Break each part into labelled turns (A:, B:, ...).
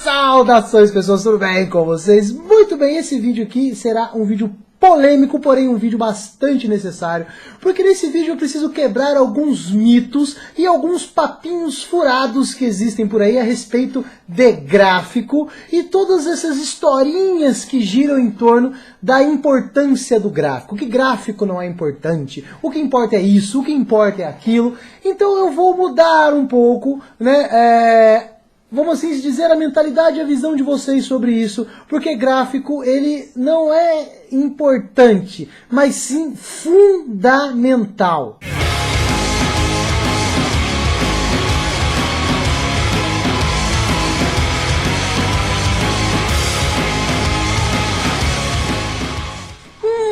A: Saudações pessoas, tudo bem com vocês? Muito bem, esse vídeo aqui será um vídeo polêmico, porém um vídeo bastante necessário, porque nesse vídeo eu preciso quebrar alguns mitos e alguns papinhos furados que existem por aí a respeito de gráfico e todas essas historinhas que giram em torno da importância do gráfico, que gráfico não é importante, o que importa é isso, o que importa é aquilo. Então eu vou mudar um pouco, né, vamos assim dizer, a mentalidade e a visão de vocês sobre isso, porque gráfico ele não é importante, mas sim fundamental.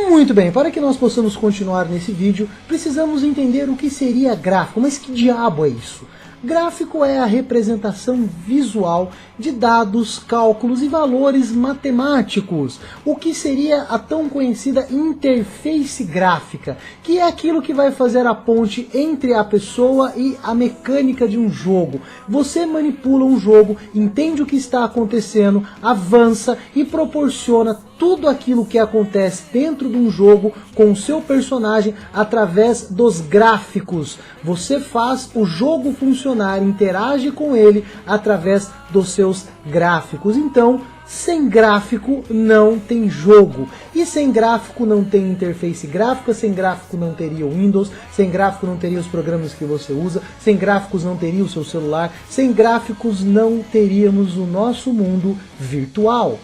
A: Muito bem, para que nós possamos continuar nesse vídeo, precisamos entender o que seria gráfico, mas que diabo é isso? Gráfico é a representação visual de dados, cálculos e valores matemáticos. O que seria a tão conhecida interface gráfica, que é aquilo que vai fazer a ponte entre a pessoa e a mecânica de um jogo. Você manipula um jogo, entende o que está acontecendo, avança e proporciona tudo aquilo que acontece dentro de um jogo com o seu personagem através dos gráficos. Você faz o jogo funcionar, interage com ele através dos seus gráficos. Então, sem gráfico não tem jogo. E sem gráfico não tem interface gráfica, sem gráfico não teria o Windows, sem gráfico não teria os programas que você usa, sem gráficos não teria o seu celular, sem gráficos não teríamos o nosso mundo virtual.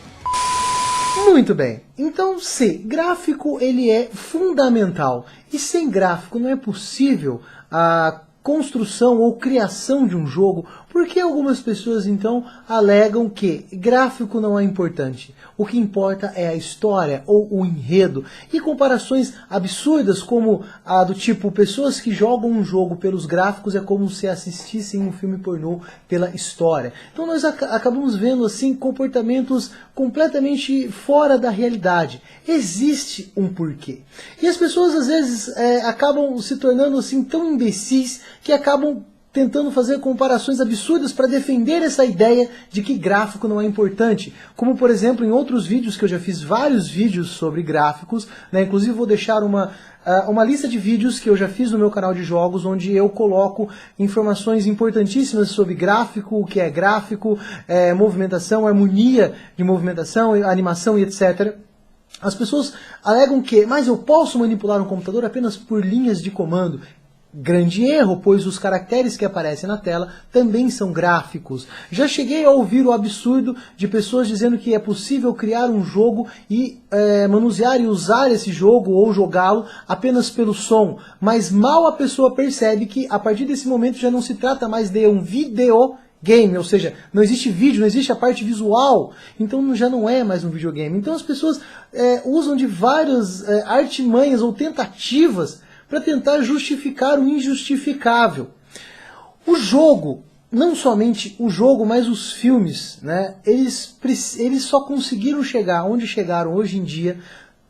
A: Muito bem, então se gráfico ele é fundamental e sem gráfico não é possível a construção ou criação de um jogo, por que algumas pessoas então alegam que gráfico não é importante? O que importa é a história ou o enredo, e comparações absurdas como a do tipo, pessoas que jogam um jogo pelos gráficos é como se assistissem um filme pornô pela história. Então nós acabamos vendo assim comportamentos completamente fora da realidade. Existe um porquê. E as pessoas às vezes acabam se tornando assim tão imbecis que acabam tentando fazer comparações absurdas para defender essa ideia de que gráfico não é importante. Como, por exemplo, em outros vídeos, que eu já fiz vários vídeos sobre gráficos, né? Inclusive vou deixar uma lista de vídeos que eu já fiz no meu canal de jogos, onde eu coloco informações importantíssimas sobre gráfico, o que é gráfico, movimentação, harmonia de movimentação, animação e etc. As pessoas alegam que, mas eu posso manipular um computador apenas por linhas de comando. Grande erro, pois os caracteres que aparecem na tela também são gráficos. Já cheguei a ouvir o absurdo de pessoas dizendo que é possível criar um jogo e manusear e usar esse jogo ou jogá-lo apenas pelo som, mas mal a pessoa percebe que a partir desse momento já não se trata mais de um videogame, ou seja, não existe vídeo, não existe a parte visual, então já não é mais um videogame. Então as pessoas usam de várias artimanhas ou tentativas para tentar justificar o injustificável. O jogo, não somente o jogo, mas os filmes, né, eles só conseguiram chegar onde chegaram hoje em dia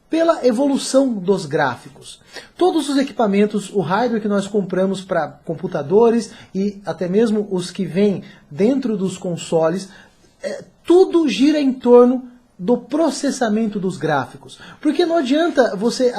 A: pela evolução dos gráficos. Todos os equipamentos, o hardware que nós compramos para computadores e até mesmo os que vêm dentro dos consoles, tudo gira em torno do processamento dos gráficos. Porque não adianta você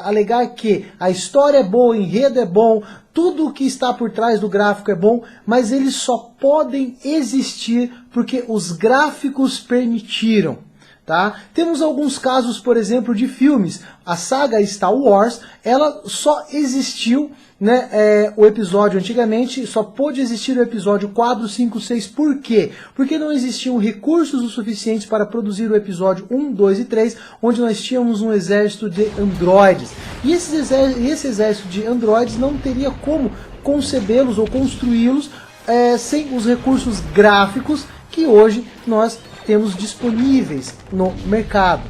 A: alegar que a história é boa, o enredo é bom, tudo que está por trás do gráfico é bom, mas eles só podem existir porque os gráficos permitiram. Tá? Temos alguns casos, por exemplo, de filmes. A saga Star Wars, ela só existiu, né, o episódio antigamente, só pôde existir o episódio 4, 5, 6. Por quê? Porque não existiam recursos o suficientes para produzir o episódio 1, 2 e 3, onde nós tínhamos um exército de androides. E esse exército de androides não teria como concebê-los ou construí-los sem os recursos gráficos que hoje nós temos disponíveis no mercado.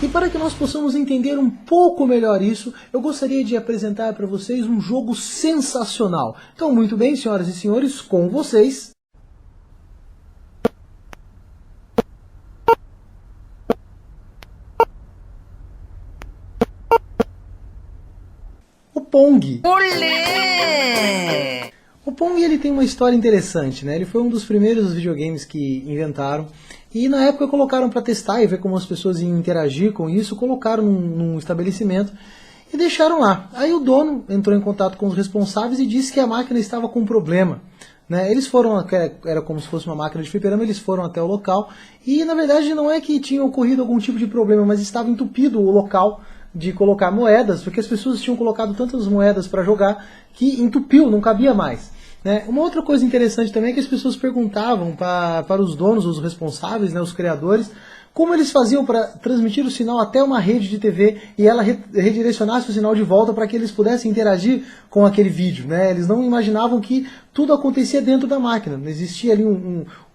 A: E para que nós possamos entender um pouco melhor isso, eu gostaria de apresentar para vocês um jogo sensacional. Então, muito bem, senhoras e senhores, com vocês... o Pong.
B: Olê!
A: O Pong, ele tem uma história interessante, né? Ele foi um dos primeiros videogames que inventaram e na época colocaram para testar e ver como as pessoas iam interagir com isso, colocaram num estabelecimento e deixaram lá. Aí o dono entrou em contato com os responsáveis e disse que a máquina estava com problema. Né? Eles foram, era como se fosse uma máquina de fliperama, eles foram até o local e na verdade não é que tinha ocorrido algum tipo de problema, mas estava entupido o local de colocar moedas, porque as pessoas tinham colocado tantas moedas para jogar que entupiu, não cabia mais. Né? Uma outra coisa interessante também é que as pessoas perguntavam para os donos, os responsáveis, né, os criadores, como eles faziam para transmitir o sinal até uma rede de TV e ela redirecionasse o sinal de volta para que eles pudessem interagir com aquele vídeo. Né? Eles não imaginavam que tudo acontecia dentro da máquina. Existia ali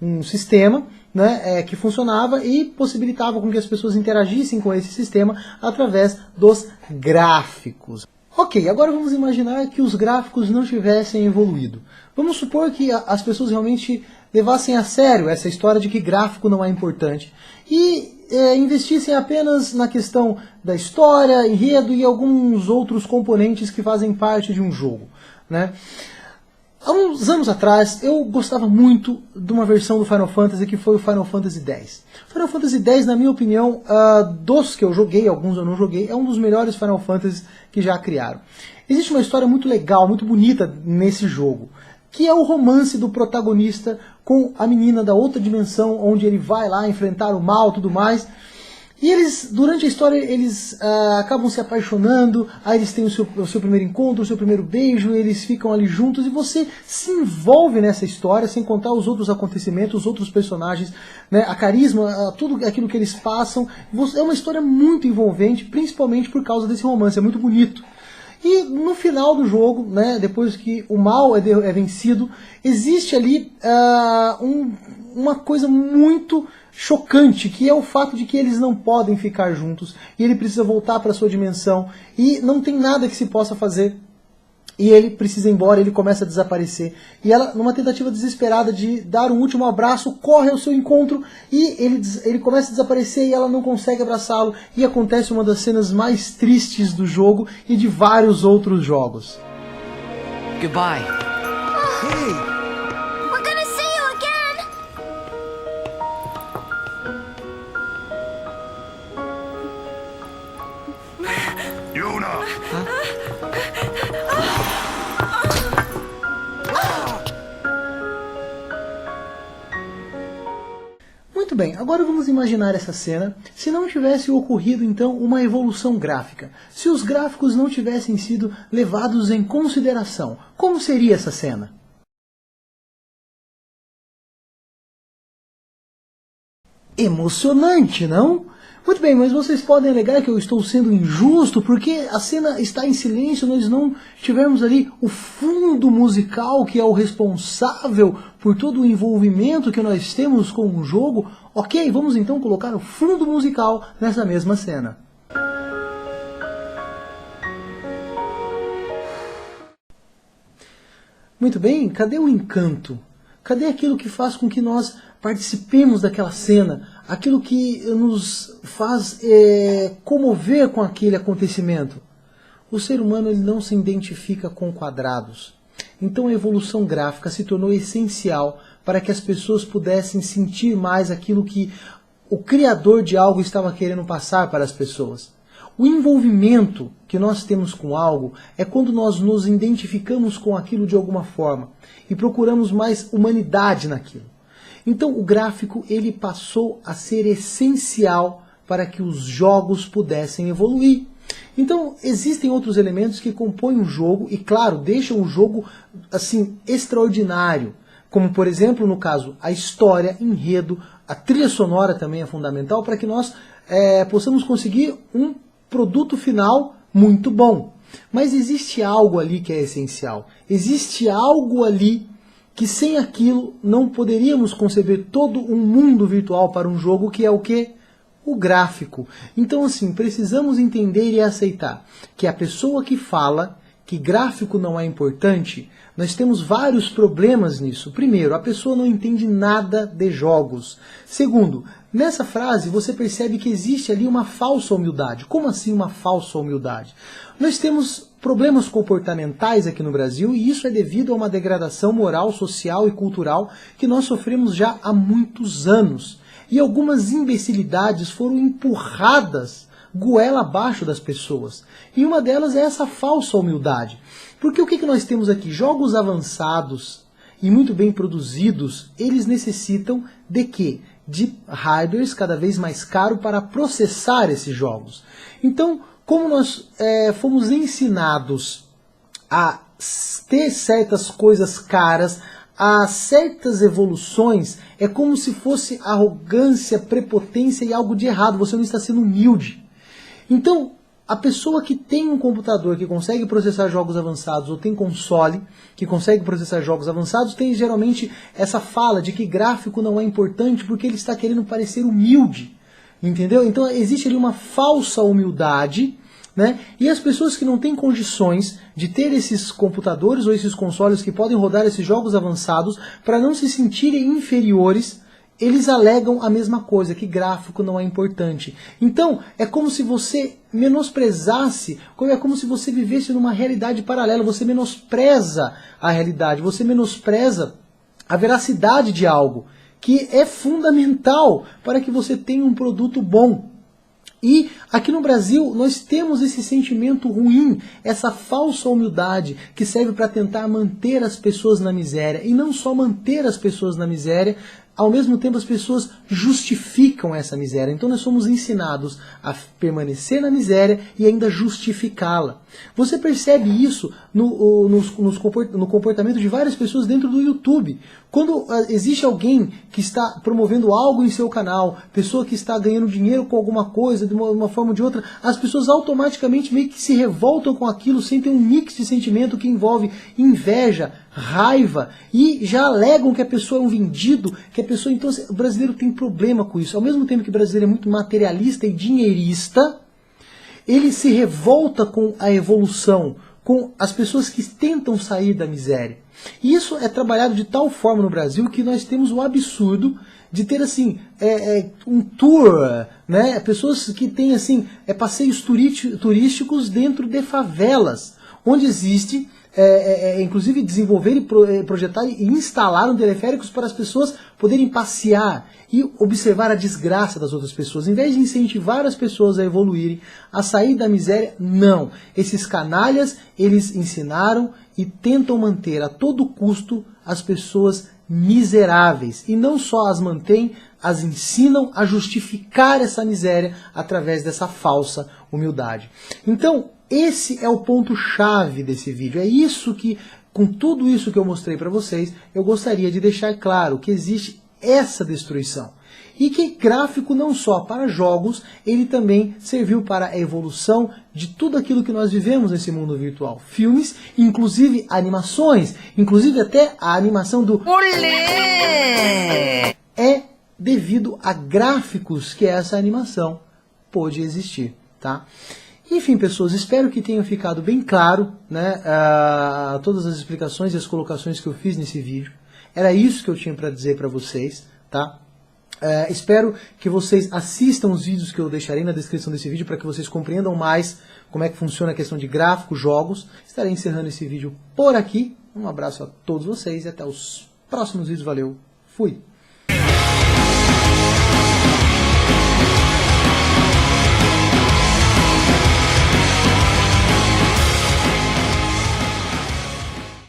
A: um sistema, né, que funcionava e possibilitava com que as pessoas interagissem com esse sistema através dos gráficos. Ok, agora vamos imaginar que os gráficos não tivessem evoluído. Vamos supor que as pessoas realmente levassem a sério essa história de que gráfico não é importante e investissem apenas na questão da história, enredo e alguns outros componentes que fazem parte de um jogo. Né? Há uns anos atrás, eu gostava muito de uma versão do Final Fantasy que foi o Final Fantasy X. Final Fantasy X, na minha opinião, dos que eu joguei, alguns eu não joguei, é um dos melhores Final Fantasies que já criaram. Existe uma história muito legal, muito bonita nesse jogo, que é o romance do protagonista com a menina da outra dimensão, onde ele vai lá enfrentar o mal e tudo mais. E eles, durante a história, eles acabam se apaixonando, aí eles têm o seu primeiro encontro, o seu primeiro beijo, eles ficam ali juntos, e você se envolve nessa história, sem contar os outros acontecimentos, os outros personagens, né, a carisma, tudo aquilo que eles passam. É uma história muito envolvente, principalmente por causa desse romance, é muito bonito. E no final do jogo, né, depois que o mal é vencido, existe ali uma coisa muito chocante, que é o fato de que eles não podem ficar juntos, e ele precisa voltar para sua dimensão, e não tem nada que se possa fazer, e ele precisa ir embora, ele começa a desaparecer, e ela, numa tentativa desesperada de dar um último abraço, corre ao seu encontro, e ele começa a desaparecer, e ela não consegue abraçá-lo, e acontece uma das cenas mais tristes do jogo, e de vários outros jogos.
B: Goodbye.
C: Hey! We're gonna see you again!
D: Yuna!
A: Muito bem, agora vamos imaginar essa cena se não tivesse ocorrido então uma evolução gráfica. Se os gráficos não tivessem sido levados em consideração, como seria essa cena? Emocionante, não? Muito bem, mas vocês podem alegar que eu estou sendo injusto porque a cena está em silêncio, nós não tivemos ali o fundo musical que é o responsável por todo o envolvimento que nós temos com o jogo. Ok, vamos então colocar o fundo musical nessa mesma cena. Muito bem, cadê o encanto? Cadê aquilo que faz com que nós participemos daquela cena? Aquilo que nos faz comover com aquele acontecimento? o ser humano ele não se identifica com quadrados. Então a evolução gráfica se tornou essencial para que as pessoas pudessem sentir mais aquilo que o criador de algo estava querendo passar para as pessoas. O envolvimento que nós temos com algo é quando nós nos identificamos com aquilo de alguma forma e procuramos mais humanidade naquilo. Então o gráfico ele passou a ser essencial para que os jogos pudessem evoluir. Então existem outros elementos que compõem o jogo e, claro, deixam o jogo assim extraordinário. Como, por exemplo, no caso, a história, enredo, a trilha sonora também é fundamental para que nós possamos conseguir um produto final muito bom. Mas existe algo ali que é essencial. Existe algo ali que sem aquilo não poderíamos conceber todo um mundo virtual para um jogo, que é o quê? O gráfico. Então, assim, precisamos entender e aceitar que a pessoa que fala que gráfico não é importante, nós temos vários problemas nisso. Primeiro, a pessoa não entende nada de jogos. Segundo, nessa frase você percebe que existe ali uma falsa humildade. Como assim uma falsa humildade? Nós temos problemas comportamentais aqui no Brasil e isso é devido a uma degradação moral, social e cultural que nós sofremos já há muitos anos. E algumas imbecilidades foram empurradas goela abaixo das pessoas. E uma delas é essa falsa humildade. Porque o que nós temos aqui? Jogos avançados e muito bem produzidos, eles necessitam de quê? De hardwares cada vez mais caros para processar esses jogos. Então, como nós fomos ensinados a ter certas coisas caras, a certas evoluções, é como se fosse arrogância, prepotência e algo de errado. Você não está sendo humilde. Então, a pessoa que tem um computador que consegue processar jogos avançados, ou tem console que consegue processar jogos avançados, tem geralmente essa fala de que gráfico não é importante porque ele está querendo parecer humilde. Entendeu? Então existe ali uma falsa humildade, né? E as pessoas que não têm condições de ter esses computadores ou esses consoles que podem rodar esses jogos avançados, para não se sentirem inferiores, eles alegam a mesma coisa, que gráfico não é importante. Então, é como se você menosprezasse, é como se você vivesse numa realidade paralela, você menospreza a realidade, você menospreza a veracidade de algo, que é fundamental para que você tenha um produto bom. E aqui no Brasil nós temos esse sentimento ruim, essa falsa humildade que serve para tentar manter as pessoas na miséria. E não só manter as pessoas na miséria, ao mesmo tempo as pessoas justificam essa miséria. Então nós somos ensinados a permanecer na miséria e ainda justificá-la. Você percebe isso no comportamento de várias pessoas dentro do YouTube. Quando existe alguém que está promovendo algo em seu canal, pessoa que está ganhando dinheiro com alguma coisa, de uma forma ou de outra, as pessoas automaticamente meio que se revoltam com aquilo, sentem um mix de sentimento que envolve inveja, raiva, e já alegam que a pessoa é um vendido, que a pessoa... Então, o brasileiro tem problema com isso. Ao mesmo tempo que o brasileiro é muito materialista e dinheirista, ele se revolta com a evolução, com as pessoas que tentam sair da miséria. E isso é trabalhado de tal forma no Brasil que nós temos o absurdo de ter assim um tour, né? Pessoas que têm assim passeios turísticos dentro de favelas, onde existe inclusive desenvolver e projetar e instalar teleféricos para as pessoas poderem passear e observar a desgraça das outras pessoas. Em vez de incentivar as pessoas a evoluírem, a sair da miséria, não. Esses canalhas, eles ensinaram e tentam manter a todo custo as pessoas miseráveis. E não só as mantêm, as ensinam a justificar essa miséria através dessa falsa humildade. Então, esse é o ponto-chave desse vídeo. É isso que, com tudo isso que eu mostrei para vocês, eu gostaria de deixar claro que existe essa destruição. E que gráfico não só para jogos, ele também serviu para a evolução de tudo aquilo que nós vivemos nesse mundo virtual. Filmes, inclusive animações, inclusive até a animação do... Olê! É devido a gráficos que essa animação pôde existir, tá? Enfim, pessoas, espero que tenha ficado bem claro, né, todas as explicações e as colocações que eu fiz nesse vídeo. Era isso que eu tinha para dizer para vocês, tá? Espero que vocês assistam os vídeos que eu deixarei na descrição desse vídeo para que vocês compreendam mais como é que funciona a questão de gráficos, jogos. Estarei encerrando esse vídeo por aqui. Um abraço a todos vocês e até os próximos vídeos. Valeu, fui!